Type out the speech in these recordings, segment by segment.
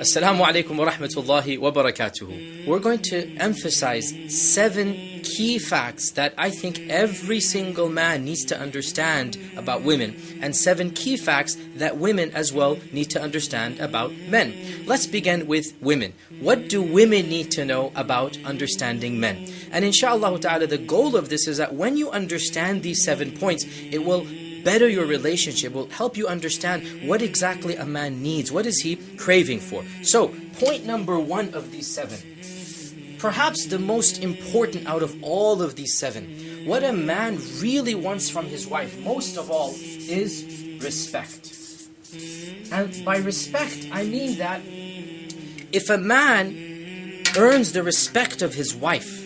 Assalamu alaikum wa rahmatullahi wa barakatuhu. We're going to emphasize 7 key facts that I think every single man needs to understand about women, and 7 key facts that women as well need to understand about men. Let's begin with women. What do women need to know about understanding men? And inshallah ta'ala, the goal of this is that when you understand these 7 points, it will better your relationship, will help you understand what exactly a man needs, what is he craving for. So, point number 1 of these 7, perhaps the most important out of all of these 7, what a man really wants from his wife, most of all, is respect. And by respect, I mean that if a man earns the respect of his wife,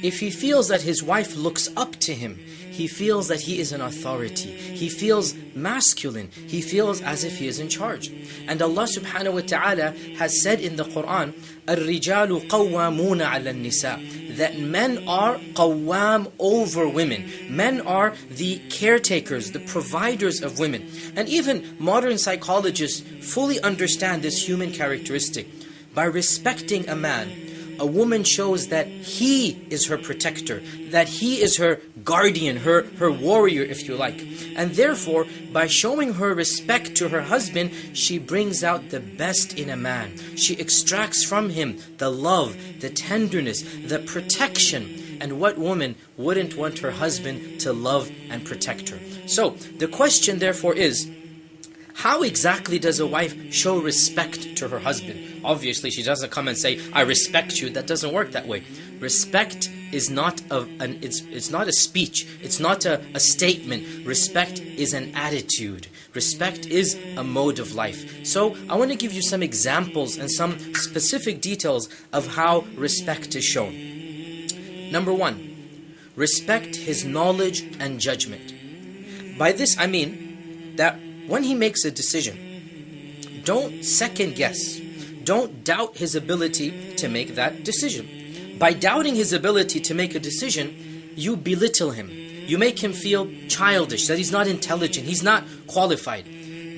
if he feels that his wife looks up to him, he feels that he is an authority, he feels masculine, he feels as if he is in charge. And Allah subhanahu wa ta'ala has said in the Quran, الرِّجَالُ قَوَّامُونَ عَلَى النِّسَاءِ, that men are qawwam over women. Men are the caretakers, the providers of women. And even modern psychologists fully understand this human characteristic. By respecting a man, a woman shows that he is her protector, that he is her guardian, her warrior, if you like. And therefore, by showing her respect to her husband, she brings out the best in a man. She extracts from him the love, the tenderness, the protection. And what woman wouldn't want her husband to love and protect her? So, the question therefore is, how exactly does a wife show respect to her husband? Obviously, she doesn't come and say, I respect you. That doesn't work that way. Respect is not it's not a speech. It's not a statement. Respect is an attitude. Respect is a mode of life. So, I want to give you some examples and some specific details of how respect is shown. Number 1, respect his knowledge and judgment. By this, I mean that when he makes a decision, don't second guess. Don't doubt his ability to make that decision. By doubting his ability to make a decision, you belittle him. You make him feel childish, that he's not intelligent, he's not qualified.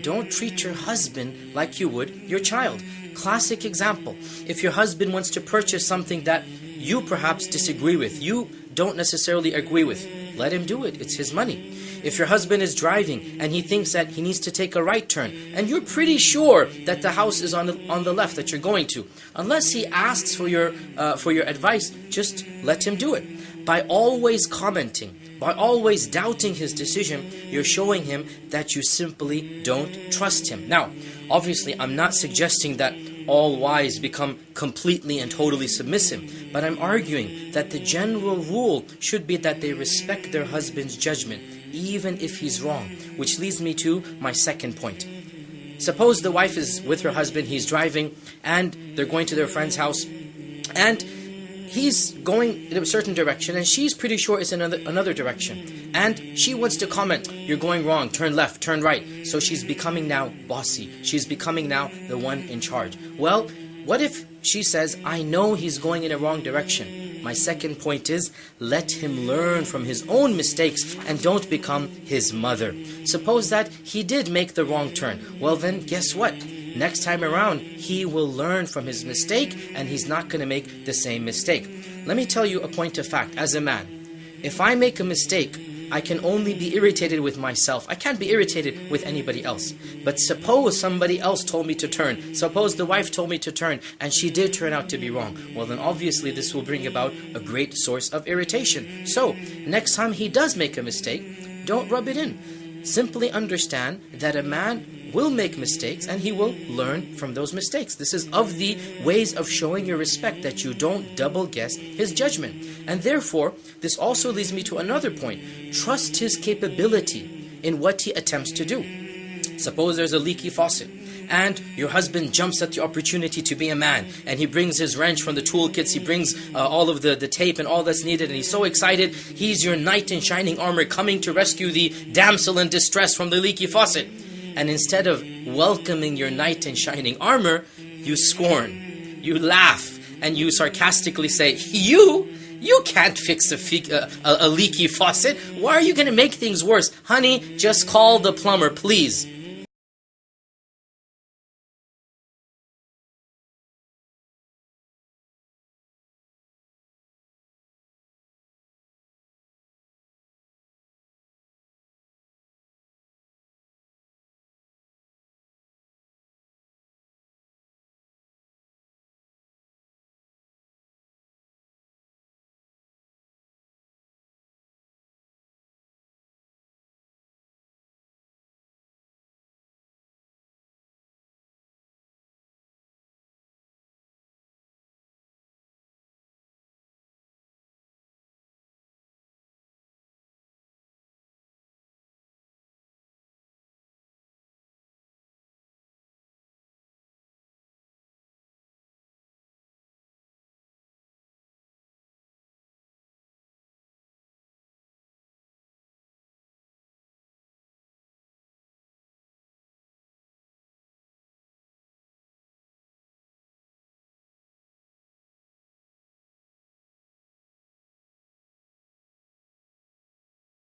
Don't treat your husband like you would your child. Classic example. If your husband wants to purchase something that you perhaps disagree with, you don't necessarily agree with, let him do it. It's his money. If your husband is driving and he thinks that he needs to take a right turn, and you're pretty sure that the house is on the left that you're going to, unless he asks for your advice, just let him do it. By always commenting, by always doubting his decision, you're showing him that you simply don't trust him. Now, obviously, I'm not suggesting that all wives become completely and totally submissive, but I'm arguing that the general rule should be that they respect their husband's judgment, even if he's wrong, which leads me to my second point. Suppose the wife is with her husband, he's driving, and they're going to their friend's house, and he's going in a certain direction, and she's pretty sure it's another direction, and she wants to comment, you're going wrong, turn left, turn right. So she's becoming now bossy, she's becoming now the one in charge. Well, what if she says, I know he's going in a wrong direction? My second point is, let him learn from his own mistakes and don't become his mother. Suppose that he did make the wrong turn. Well then, guess what? Next time around, he will learn from his mistake and he's not going to make the same mistake. Let me tell you a point of fact. As a man, if I make a mistake, I can only be irritated with myself. I can't be irritated with anybody else. But suppose somebody else told me to turn. Suppose the wife told me to turn and she did turn out to be wrong. Well then obviously this will bring about a great source of irritation. So next time he does make a mistake, don't rub it in. Simply understand that a man will make mistakes and he will learn from those mistakes. This is of the ways of showing your respect, that you don't double guess his judgment. And therefore, this also leads me to another point. Trust his capability in what he attempts to do. Suppose there's a leaky faucet and your husband jumps at the opportunity to be a man, and he brings his wrench from the toolkits, he brings all of the tape and all that's needed, and he's so excited, he's your knight in shining armor coming to rescue the damsel in distress from the leaky faucet. And instead of welcoming your knight in shining armor, you scorn, you laugh, and you sarcastically say, You can't fix a leaky faucet. Why are you going to make things worse? Honey, just call the plumber, please.